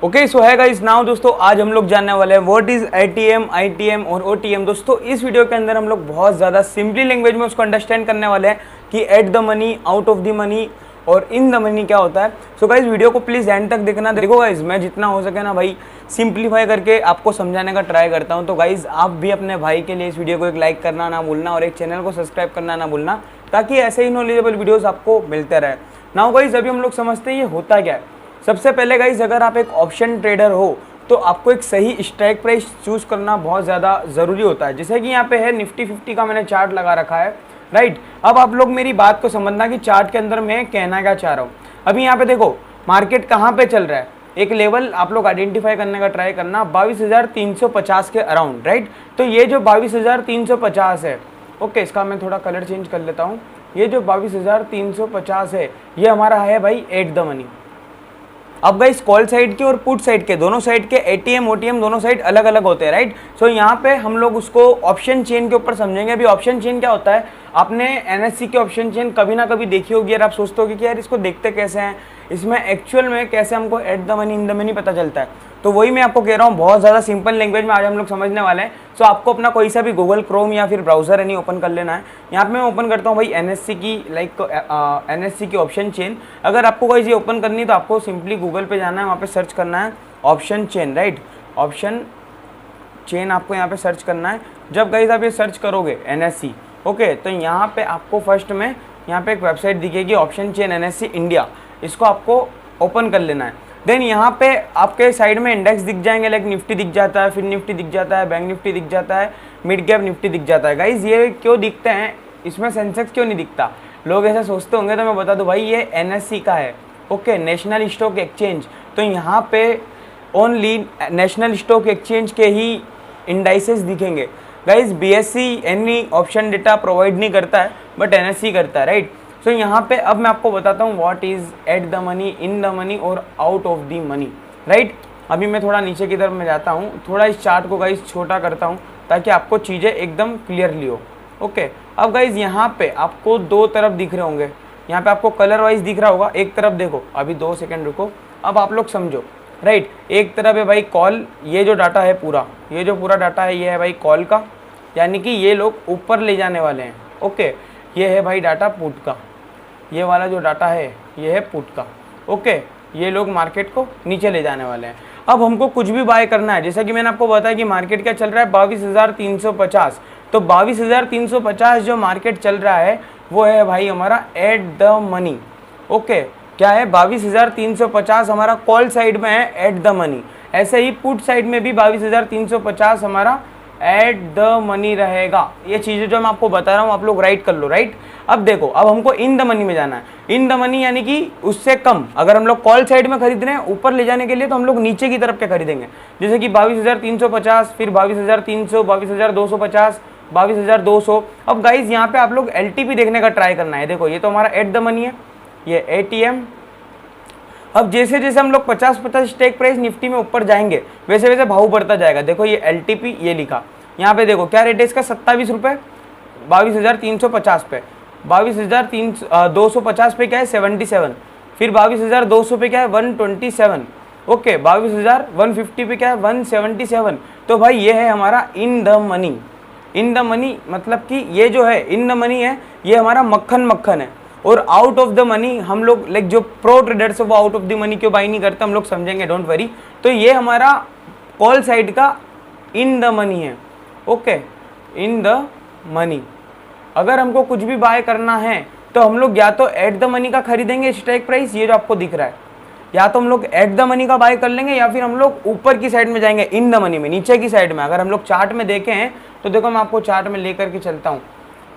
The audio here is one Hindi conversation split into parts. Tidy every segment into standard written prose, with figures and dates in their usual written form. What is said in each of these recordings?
ओके सो है गाइस नाउ दोस्तों आज हम लोग जानने वाले हैं व्हाट इज एटीएम, आईटीएम और ओटीएम। दोस्तों इस वीडियो के अंदर हम लोग बहुत ज़्यादा सिंपली लैंग्वेज में उसको अंडरस्टैंड करने वाले हैं कि eight the money, out of the money और इन द मनी क्या होता है। सो गाइस वीडियो को प्लीज़ एंड तक देखना। देखो गाइस मैं जितना हो सके ना भाई सिंप्लीफाई करके आपको समझाने का ट्राई करता हूँ। तो गाइस आप भी अपने भाई के लिए इस वीडियो को एक लाइक करना ना भूलना और एक चैनल को सब्सक्राइब करना ना भूलना, ताकि ऐसे ही नॉलेजेबल वीडियोज़ आपको मिलते रहे। नाउ गाइस अभी हम लोग समझते हैं ये होता क्या है। सबसे पहले गाइस अगर आप एक ऑप्शन ट्रेडर हो तो आपको एक सही स्ट्राइक प्राइस चूज करना बहुत ज़्यादा ज़रूरी होता है। जैसे कि यहाँ पे है निफ्टी 50 का मैंने चार्ट लगा रखा है, राइट। अब आप लोग मेरी बात को समझना कि चार्ट के अंदर मैं कहना क्या चाह रहा हूँ। अभी यहाँ पे देखो मार्केट कहाँ पे चल रहा है, एक लेवल आप लोग आइडेंटिफाई करने का ट्राई करना 22,350 के अराउंड, राइट। तो ये जो 22,350 है, ओके इसका मैं थोड़ा कलर चेंज कर लेता हूँ। ये जो 22,350 है ये हमारा है भाई एट द मनी। अब गाइस कॉल साइड के और पुट साइड के दोनों साइड के एटीएम ओटीएम दोनों साइड अलग अलग होते हैं, राइट। सो यहाँ पे हम लोग उसको ऑप्शन चेन के ऊपर समझेंगे। अभी ऑप्शन चेन क्या होता है, आपने एनएससी के ऑप्शन चेन कभी ना कभी देखी होगी और आप सोचते होगे कि यार इसको देखते कैसे हैं, इसमें एक्चुअल में कैसे हमको eight the money in the money पता चलता है। तो वही मैं आपको कह रहा हूँ, बहुत ज़्यादा सिंपल लैंग्वेज में आज हम लोग समझने वाले हैं। सो आपको अपना कोई सा भी गूगल क्रोम या फिर ब्राउजर नहीं ओपन कर लेना है। यहाँ पे मैं ओपन करता हूँ भाई एनएससी की एनएससी की ऑप्शन चेन। अगर आपको कोई चीज़ ओपन करनी है तो आपको सिंपली गूगल पे जाना है, वहाँ पे सर्च करना है option chain, right. Option chain आपको यहाँ पे सर्च करना है। जब गाइस आप ये सर्च करोगे एनएससी, ओके, तो यहाँ पे आपको फर्स्ट में यहाँ पे एक वेबसाइट दिखेगी ऑप्शन चेन एनएससी इंडिया, इसको आपको ओपन कर लेना है। देन यहाँ पे आपके साइड में इंडेक्स दिख जाएंगे, लाइक निफ्टी दिख जाता है, फिर निफ्टी दिख जाता है, बैंक निफ्टी दिख जाता है, मिड कैप निफ्टी दिख जाता है। गाइज ये क्यों दिखते हैं, इसमें सेंसेक्स क्यों नहीं दिखता, लोग ऐसा सोचते होंगे। तो मैं बता दूं भाई ये एनएससी का है, ओके, नेशनल स्टॉक एक्सचेंज। तो यहाँ पे ओनली नेशनल स्टॉक एक्सचेंज के ही इंडाइसेस दिखेंगे। Guys BSc any option data provide नहीं करता है, बट एनएससी करता है, राइट। सो यहाँ पे अब मैं आपको बताता हूँ what is at the money, in the money और out of the money, right. अभी मैं थोड़ा नीचे की तरफ में जाता हूँ, थोड़ा इस चार्ट को गाइज छोटा करता हूँ ताकि आपको चीज़ें एकदम क्लियरली हो, ओके। अब गाइज यहाँ पे आपको दो तरफ दिख रहे होंगे, यहाँ पे आपको कलर वाइज दिख रहा होगा। एक तरफ देखो, अभी 2 सेकेंड रुको, अब आप लोग समझो, राइट। एक तरफ है भाई कॉल, ये जो डाटा है पूरा, ये जो पूरा डाटा है ये है भाई कॉल का, यानी कि ये लोग ऊपर ले जाने वाले हैं, ओके। ये है भाई डाटा पुट का, ये वाला जो डाटा है ये है पुट का, ओके। ये लोग मार्केट को नीचे ले जाने वाले हैं। अब हमको कुछ भी बाय करना है, जैसा कि मैंने आपको बताया कि मार्केट क्या चल रहा है 22,350। तो 22,350 जो मार्केट चल रहा है वो है भाई हमारा एट द मनी, ओके। क्या है 22,350 हमारा कॉल साइड में है एट द मनी। ऐसे ही पुट साइड में भी 22,350 हमारा एट द मनी रहेगा। ये चीज़ें जो मैं आपको बता रहा हूँ आप लोग राइट कर लो, राइट। अब देखो अब हमको इन द मनी में जाना है। इन द मनी यानी कि उससे कम, अगर हम लोग कॉल साइड में खरीद रहे हैं ऊपर ले जाने के लिए तो हम लोग नीचे की तरफ क्या खरीदेंगे, जैसे कि 22,350, फिर 22,300, 22,250, 22,200। अब गाइज यहाँ पे आप लोग एलटीपी देखने का ट्राई करना है। देखो ये तो हमारा एट द मनी है, ये एटीएम। अब जैसे जैसे हम लोग 50-50 स्टेक प्राइस निफ्टी में ऊपर जाएंगे वैसे वैसे भाव बढ़ता जाएगा। देखो ये एलटीपी ये लिखा, यहाँ पे देखो क्या रेट है इसका, 27 रुपये 22,350 पे, 22,250 पे क्या है 77, फिर 22,200 पे क्या है 127, ओके, 22,150 पे क्या है 177। तो भाई ये है हमारा इन the money. In the money मतलब कि ये जो है इन द मनी है ये हमारा मक्खन मक्खन है। और आउट ऑफ द मनी हम लोग लाइक जो प्रो ट्रेडर्स है वो आउट ऑफ द मनी क्यों बाई नहीं करते, हम लोग समझेंगे, डोंट वरी। तो ये हमारा कॉल साइड का इन द मनी है, ओके, इन द मनी। अगर हमको कुछ भी बाय करना है तो हम लोग या तो एट द मनी का खरीदेंगे स्ट्राइक प्राइस, ये जो आपको दिख रहा है, या तो हम लोग एट द मनी का बाय कर लेंगे, या फिर हम लोग ऊपर की साइड में जाएंगे इन द मनी में, नीचे की साइड में। अगर हम लोग चार्ट में देखें हैं तो देखो मैं आपको चार्ट में लेकर के चलता हूँ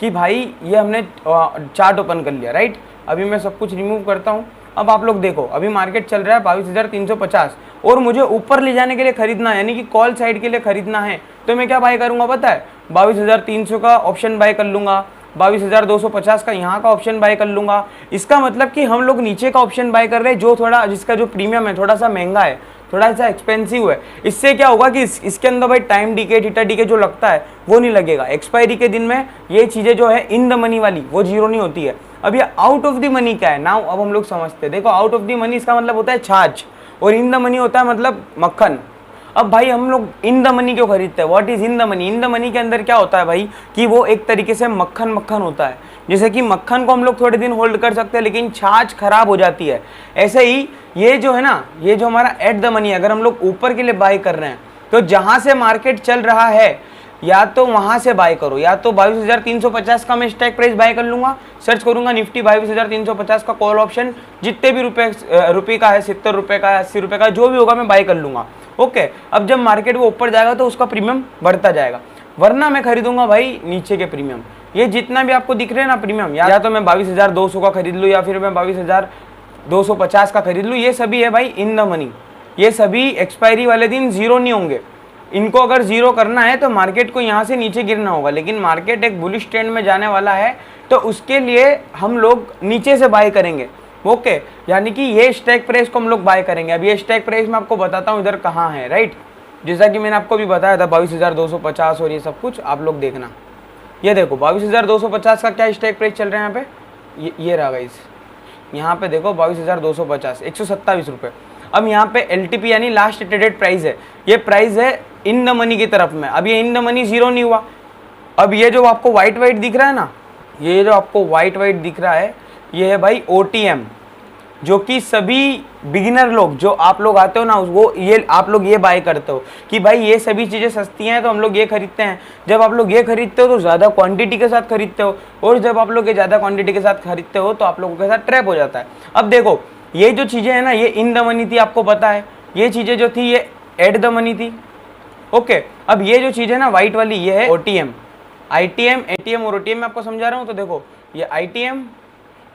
कि भाई ये हमने चार्ट ओपन कर लिया, राइट। अभी मैं सब कुछ रिमूव करता हूँ। अब आप लोग देखो अभी मार्केट चल रहा है 22,350 और मुझे ऊपर ले जाने के लिए खरीदना है, यानी कि कॉल साइड के लिए खरीदना है। तो मैं क्या बाय करूँगा पता है, 22,300 का ऑप्शन बाय कर लूँगा, 22,250 का यहाँ का ऑप्शन बाय कर लूँगा। इसका मतलब कि हम लोग नीचे का ऑप्शन बाय कर रहे हैं जो थोड़ा, जिसका जो प्रीमियम है थोड़ा सा महंगा है, थोड़ा सा एक्सपेंसिव है। इससे क्या होगा कि इसके अंदर भाई टाइम डीके, थीटा डीके जो लगता है वो नहीं लगेगा। एक्सपायरी के दिन में ये चीज़ें जो है इन द मनी वाली वो जीरो नहीं होती है। अब ये आउट ऑफ द मनी क्या है, नाउ अब हम लोग समझते हैं। देखो आउट ऑफ द मनी इसका मतलब होता है चार्ज, और इन द मनी होता है मतलब मक्खन। अब भाई हम लोग इन द मनी क्यों खरीदते हैं? What is in the money? In the money के अंदर क्या होता है भाई कि वो एक तरीके से मक्खन मक्खन होता है। जैसे कि मक्खन को हम लोग थोड़े दिन होल्ड कर सकते हैं लेकिन छाछ खराब हो जाती है, ऐसे ही ये जो है ना, ये जो हमारा एट द मनी, अगर हम लोग ऊपर के लिए बाय कर रहे हैं तो जहां से मार्केट चल रहा है या तो वहां से बाय करो, या तो 22,350 का मैं स्ट्राइक प्राइस बाय कर लूंगा, सर्च करूंगा निफ्टी 22,350 का कॉल ऑप्शन, जितने भी रुपए का है, 70 रुपए का है, 80 रुपए का, जो भी होगा मैं बाय कर लूंगा। ओके, अब जब मार्केट वो ऊपर जाएगा तो उसका प्रीमियम बढ़ता जाएगा, वरना मैं खरीदूंगा भाई नीचे के प्रीमियम। ये जितना भी आपको दिख रहे हैं ना प्रीमियम, या तो मैं 22,200 का खरीद लूँ या फिर मैं 22,250 का खरीद लूँ, ये सभी है भाई इन द मनी। ये सभी एक्सपायरी वाले दिन जीरो नहीं होंगे। इनको अगर जीरो करना है तो मार्केट को यहाँ से नीचे गिरना होगा, लेकिन मार्केट एक बुलिश ट्रेंड में जाने वाला है तो उसके लिए हम लोग नीचे से बाय करेंगे। ओके, यानी कि ये स्ट्राइक प्राइस को हम लोग बाय करेंगे। अब ये स्ट्राइक प्राइस मैं आपको बताता हूँ इधर कहाँ है, राइट। जैसा कि मैंने आपको भी बताया था 22,250 और ये सब कुछ आप लोग देखना। ये देखो 22,250 का क्या स्ट्राइक प्राइस चल रहा है यहाँ पे, ये रहा गाइस, यहाँ पे देखो 22,250, 127 रुपये। अब यहाँ पे LTP यानी लास्ट ट्रेडेड प्राइस है, ये प्राइस है इन द मनी की तरफ में। अब ये इन द मनी जीरो नहीं हुआ। अब ये जो आपको वाइट वाइट दिख रहा है ना, ये जो आपको वाइट वाइट दिख रहा है, ये है भाई OTM, जो कि सभी बिगिनर लोग जो आप लोग आते हो ना, वो ये आप लोग ये बाय करते हो कि भाई ये सभी चीज़ें सस्ती हैं तो हम लोग ये खरीदते हैं। जब आप लोग ये खरीदते हो तो ज़्यादा क्वांटिटी के साथ खरीदते हो, और जब आप लोग ये ज़्यादा क्वांटिटी के साथ खरीदते हो तो आप लोगों के साथ ट्रैप हो जाता है। अब देखो ये जो चीज़ें हैं ना, ये इन द मनी थी, आपको पता है। ये चीज़ें जो थी ये एट द मनी थी। ओके, अब ये जो चीज़ है ना वाइट वाली, ये है OTM, ITM, ATM और OTM मैं आपको समझा रहा हूँ। तो देखो ये ITM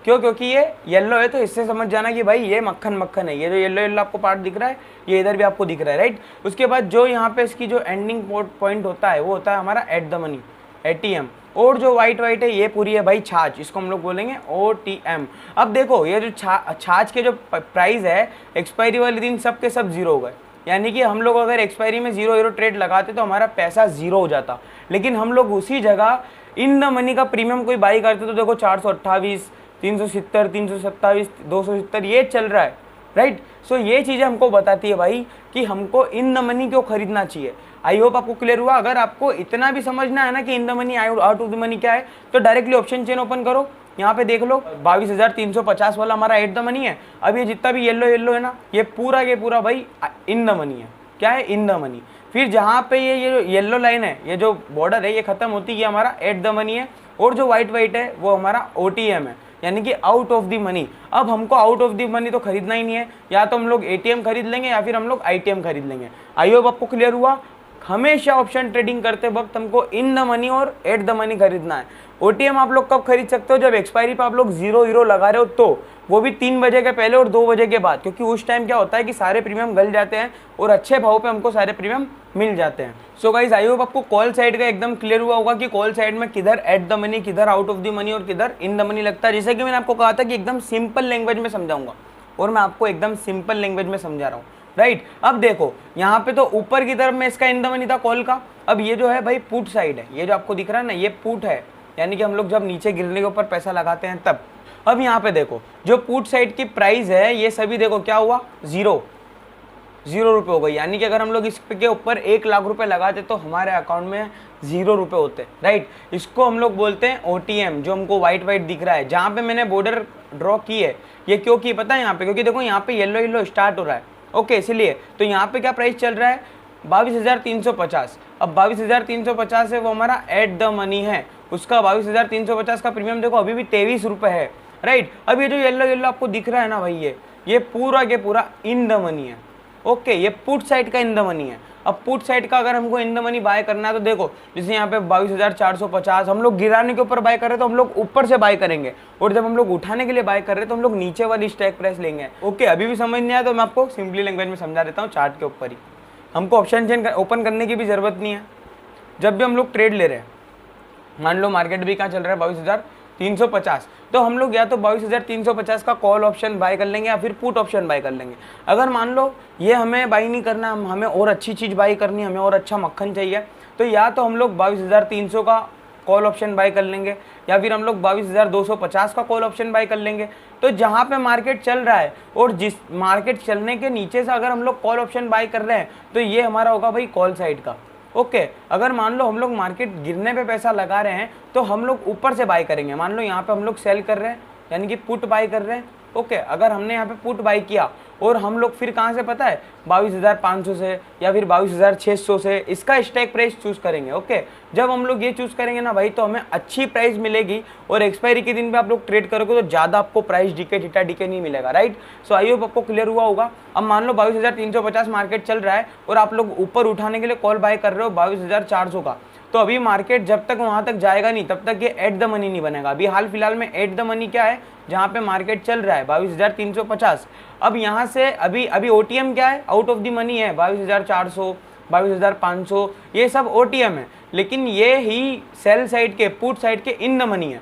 क्यों, क्योंकि ये येलो है तो इससे समझ जाना कि भाई ये मक्खन मक्खन है। ये जो येलो येलो आपको पार्ट दिख रहा है ये इधर भी आपको दिख रहा है, राइट। उसके बाद जो यहाँ पे इसकी जो एंडिंग पॉइंट होता है वो होता है हमारा एट द मनी, ATM। और जो वाइट वाइट है ये पूरी है भाई छाछ, इसको हम लोग बोलेंगे OTM। अब देखो ये जो छाछ के जो प्राइस है एक्सपायरी वाले दिन सब के सब जीरो हो गए, यानी कि हम लोग अगर एक्सपायरी में 0 ट्रेड लगाते तो हमारा पैसा जीरो हो जाता। लेकिन हम लोग उसी जगह इन द मनी का प्रीमियम कोई बाई करते तो देखो 428, 370, 327, 270 ये चल रहा है, राइट। सो ये चीज़ें हमको बताती है भाई कि हमको इन द मनी क्यों खरीदना चाहिए। आई होप आपको क्लियर हुआ। अगर आपको इतना भी समझना है ना कि इन the money out of the money क्या है, तो डायरेक्टली ऑप्शन चेन ओपन करो, यहाँ पे देख लो 22,350 वाला हमारा एट द मनी है। अब ये जितना भी येलो येलो है ना, ये पूरा के पूरा भाई इन द मनी है। क्या है? इन द मनी। फिर जहाँ पे ये जो येलो लाइन है, ये जो बॉर्डर है, ये खत्म होती है, ये हमारा एट द मनी है। और जो व्हाइट व्हाइट है वो हमारा OTM है, यानी कि आउट ऑफ द मनी। अब हमको आउट ऑफ द मनी तो खरीदना ही नहीं है, या तो हम लोग ATM खरीद लेंगे या फिर हम लोग ITM खरीद लेंगे। आई होप आपको क्लियर हुआ। हमेशा ऑप्शन ट्रेडिंग करते वक्त हमको इन द मनी और एट द मनी खरीदना है। OTM आप लोग कब खरीद सकते हो? जब एक्सपायरी पे आप लोग 0 लगा रहे हो, तो वो भी 3 बजे के पहले और 2 बजे के बाद, क्योंकि उस टाइम क्या होता है कि सारे प्रीमियम गल जाते हैं और अच्छे भाव पे हमको सारे प्रीमियम मिल जाते हैं। सो गाइस, आई होप आपको कॉल साइड का एकदम क्लियर हुआ होगा कि कॉल साइड में किधर एट द मनी, किधर आउट ऑफ द मनी और किधर इन द मनी लगता है। जैसे कि मैंने आपको कहा था कि एकदम सिंपल लैंग्वेज में समझाऊंगा, और मैं आपको एकदम सिंपल लैंग्वेज में समझा रहा हूँ, राइट। अब देखो यहाँ पे तो ऊपर की तरफ में इसका इन द मनी था कॉल का। अब ये जो है भाई पुट साइड है, ये जो आपको दिख रहा है ना, ये पुट है, यानी कि हम लोग जब नीचे गिरने के ऊपर पैसा लगाते हैं तब। अब यहाँ पे देखो जो पुट साइड की प्राइस है, ये सभी देखो क्या हुआ, 0 रुपये हो गई। यानी कि अगर हम लोग इसके ऊपर 1 लाख रुपए लगाते तो हमारे अकाउंट में 0 रुपये होते, राइट। इसको हम लोग बोलते हैं OTM, जो हमको व्हाइट व्हाइट दिख रहा है। जहाँ पे मैंने बॉर्डर ड्रॉ की है, ये क्यों की पता है यहाँ पे? क्योंकि देखो यहाँ पे येलो येलो स्टार्ट हो रहा है, ओके, इसलिए। तो यहाँ पे क्या प्राइस चल रहा है? 22,350। अब 22,350 है वो हमारा एट द मनी है, उसका 22,350 का प्रीमियम देखो अभी भी 23 रुपये है, राइट। अब ये जो येलो येलो आपको दिख रहा है ना भाई, ये पूरा के पूरा इन द मनी है, ओके। ये पुट साइड का इन द मनी है। अब पुट साइड का अगर हमको इन द मनी बाय करना है तो देखो, जैसे यहाँ पे 22,450 हम लोग गिराने के ऊपर बाय कर रहे हैं तो हम लोग ऊपर से बाय करेंगे, और जब हम लोग उठाने के लिए बाय कर रहे हैं तो हम लोग नीचे वाली स्ट्राइक प्राइस लेंगे, ओके। अभी भी समझ नहीं आया तो मैं आपको सिंपली लैंग्वेज में समझा देता हूँ, चार्ट के ऊपर ही। हमको ऑप्शन चेन ओपन करने की भी जरूरत नहीं है। जब भी हम लोग ट्रेड ले रहे हैं, मान लो मार्केट भी कहाँ चल रहा है 22,350, तो हम लोग या तो 22,350 का कॉल ऑप्शन बाय कर लेंगे या फिर पुट ऑप्शन बाय कर लेंगे। अगर मान लो ये हमें बाय नहीं करना, हमें और अच्छी चीज़ बाय करनी, हमें और अच्छा मक्खन चाहिए, तो या तो हम लोग 22,300 का कॉल ऑप्शन बाय कर लेंगे, या फिर हम लोग 22,250 का कॉल ऑप्शन बाय कर लेंगे, तो जहाँ पे मार्केट चल रहा है और जिस मार्केट चलने के नीचे से अगर हम लोग कॉल ऑप्शन बाय कर रहे हैं तो ये हमारा होगा भाई कॉल साइड का। ओके अगर मान लो हम लोग मार्केट गिरने पे पैसा लगा रहे हैं तो हम लोग ऊपर से बाय करेंगे। मान लो यहाँ पे हम लोग सेल कर रहे हैं यानी कि पुट बाय कर रहे हैं। ओके अगर हमने यहाँ पे पुट बाय किया और हम लोग फिर कहाँ से पता है 22,500 से या फिर 22,600 से इसका स्ट्राइक प्राइस चूज करेंगे। ओके जब हम लोग ये चूज करेंगे ना भाई तो हमें अच्छी प्राइस मिलेगी और एक्सपायरी के दिन पे आप लोग ट्रेड करोगे तो ज़्यादा आपको प्राइस डीके थीटा डीके नहीं मिलेगा। राइट सो आई होप आपको क्लियर हुआ होगा। अब मान लो 22,350 मार्केट चल रहा है और आप लोग ऊपर उठाने के लिए कॉल बाय कर रहे हो 22,400 का, तो अभी मार्केट जब तक वहां तक जाएगा नहीं तब तक ये एट द मनी नहीं बनेगा। अभी हाल फिलहाल में एट द मनी क्या है जहां पे मार्केट चल रहा है 22,350। अब यहां से अभी ओटीएम क्या है, आउट ऑफ द मनी है 22,400 22,500 ये सब ओटीएम है, लेकिन ये ही सेल साइड के पुट साइड के इन द मनी है।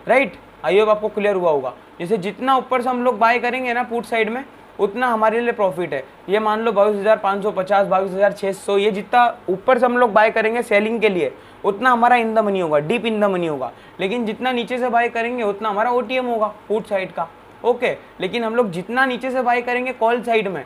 राइट आई होप आपको क्लियर हुआ होगा। जैसे जितना ऊपर से हम लोग बाय करेंगे ना पुट साइड में उतना हमारे लिए प्रॉफिट है। ये मान लो 22,550 22,600 ये जितना ऊपर से हम लोग बाय करेंगे सेलिंग के लिए उतना हमारा इन द मनी होगा, डीप इन द मनी होगा। लेकिन जितना नीचे से बाय करेंगे उतना हमारा ओटीएम होगा पुट साइड का। ओके लेकिन हम लोग जितना नीचे से बाय करेंगे कॉल साइड में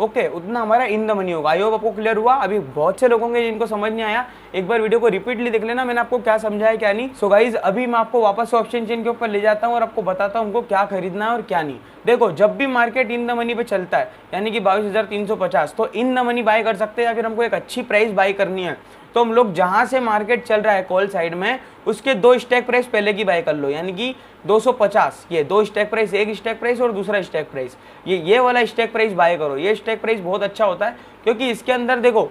ओके उतना हमारा इन द मनी होगा। आई होप आपको क्लियर हुआ। अभी बहुत से लोगों के जिनको समझ नहीं आया एक बार वीडियो को रिपीटली देख लेना मैंने आपको क्या समझाया क्या नहीं। सो गाइज अभी मैं आपको वापस ऑप्शन चेन के ऊपर ले जाता हूँ और आपको बताता हूँ हमको क्या खरीदना है और क्या नहीं। देखो जब भी मार्केट इन द मनी पे चलता है यानी कि 22,350 तो इन द मनी बाय कर सकते हैं या फिर हमको एक अच्छी प्राइस बाय करनी है तो हम लोग जहां से मार्केट चल रहा है कॉल साइड में उसके दो स्टैक प्राइस पहले की बाय कर लो यानी कि 250 ये दो स्टैक प्राइस, एक स्टैक प्राइस और दूसरा स्टैक प्राइस ये वाला स्टैक प्राइस बाय करो। ये स्टैक प्राइस बहुत अच्छा होता है क्योंकि इसके अंदर देखो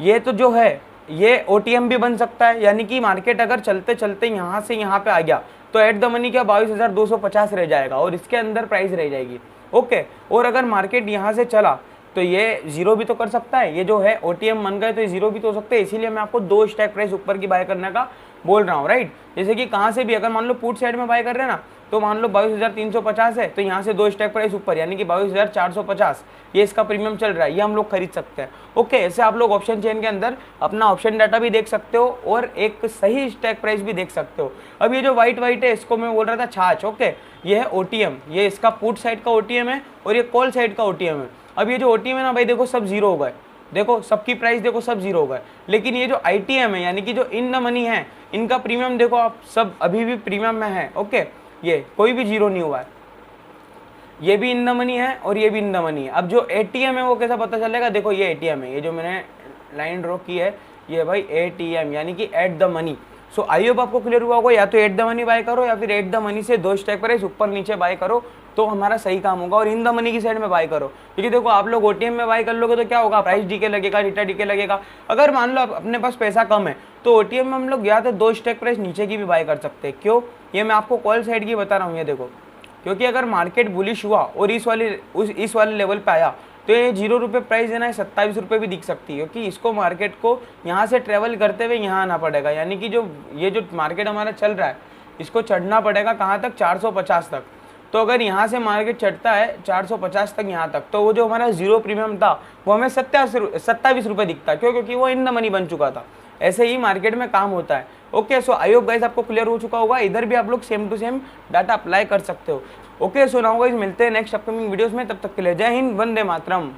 ये तो जो है ये ओटीएम भी बन सकता है यानी कि मार्केट अगर चलते चलते यहाँ से यहाँ पे आ गया तो एट द मनी क्या 22,250 रह जाएगा और इसके अंदर प्राइस रह जाएगी। ओके और अगर मार्केट यहाँ से चला तो ये जीरो भी तो कर सकता है, ये जो है ओटीएम बन गए तो ये जीरो भी तो हो सकते हैं। इसीलिए मैं आपको दो स्टैक प्राइस ऊपर की बाय करने का बोल रहा हूँ। राइट जैसे कि कहाँ से भी अगर मान लो पुट साइड में बाय कर रहे हैं ना तो मान लो 22,350 है तो यहाँ से दो स्टैक प्राइस ऊपर यानी कि 22,450 ये इसका प्रीमियम चल रहा है, ये हम लोग खरीद सकते हैं। ओके ऐसे आप लोग ऑप्शन चेन के अंदर अपना ऑप्शन डाटा भी देख सकते हो और एक सही स्टैक प्राइस भी देख सकते हो। अब ये जो व्हाइट है इसको मैं बोल रहा था छाछ। ओके ये है ओटीएम, ये इसका पुट साइड का ओटीएम है और ये कॉल साइड का ओटीएम है। अब ये जो ओटीएम है ना भाई देखो सब जीरो हो गए, देखो सबकी प्राइस देखो सब जीरो हो गए। लेकिन ये जो आईटीएम है यानी कि जो इन द मनी है इनका प्रीमियम देखो आप सब अभी भी प्रीमियम में है। ओके ये कोई भी जीरो नहीं हुआ है, ये भी इन द मनी है और ये भी इन द मनी है। अब जो एटीएम है वो कैसा पता चलेगा, देखो ये एटीएम है, ये जो मैंने लाइन ड्रॉ की है ये भाई एटीएम यानी कि eight the money. So I hope आपको क्लियर हुआ होगा। या तो एट द मनी बाय करो या फिर एट द मनी से दो स्टैक प्राइस ऊपर नीचे बाय करो तो हमारा सही काम होगा और इन द मनी की साइड में बाय करो। क्योंकि देखो आप लोग ओटीएम में बाय कर लोगे तो क्या होगा, प्राइस डीके लगेगा, थीटा डीके लगेगा। अगर मान लो अपने पास पैसा कम है तो ओटीएम में हम लोग या तो दो स्टैक प्राइस नीचे की भी बाय कर सकते हैं। क्यों, ये मैं आपको कॉल साइड की बता रहा हूँ। ये देखो क्योंकि अगर मार्केट बुलिश हुआ और इस वाले लेवल पे आया तो ये ₹0 प्राइस है ना 27 रुपये भी दिख सकती है क्योंकि इसको मार्केट को यहाँ से ट्रेवल करते हुए यहाँ आना पड़ेगा। यानी कि ये जो मार्केट हमारा चल रहा है इसको चढ़ना पड़ेगा कहाँ तक, 450 तक। तो अगर यहाँ से मार्केट चढ़ता है 450 तक यहाँ तक तो वो जो हमारा जीरो प्रीमियम था वो हमें 27 रुपये दिखता है। क्यों, क्योंकि वो इन द मनी बन चुका था। ऐसे ही मार्केट में काम होता है। Okay so I hope guys आपको क्लियर हो चुका होगा। इधर भी आप लोग same to same data apply कर सकते हो। ओके सो नाउ गाइस मिलते हैं नेक्स्ट अपकमिंग वीडियोस में, तब तक के लिए जय हिंद, वंदे मातरम।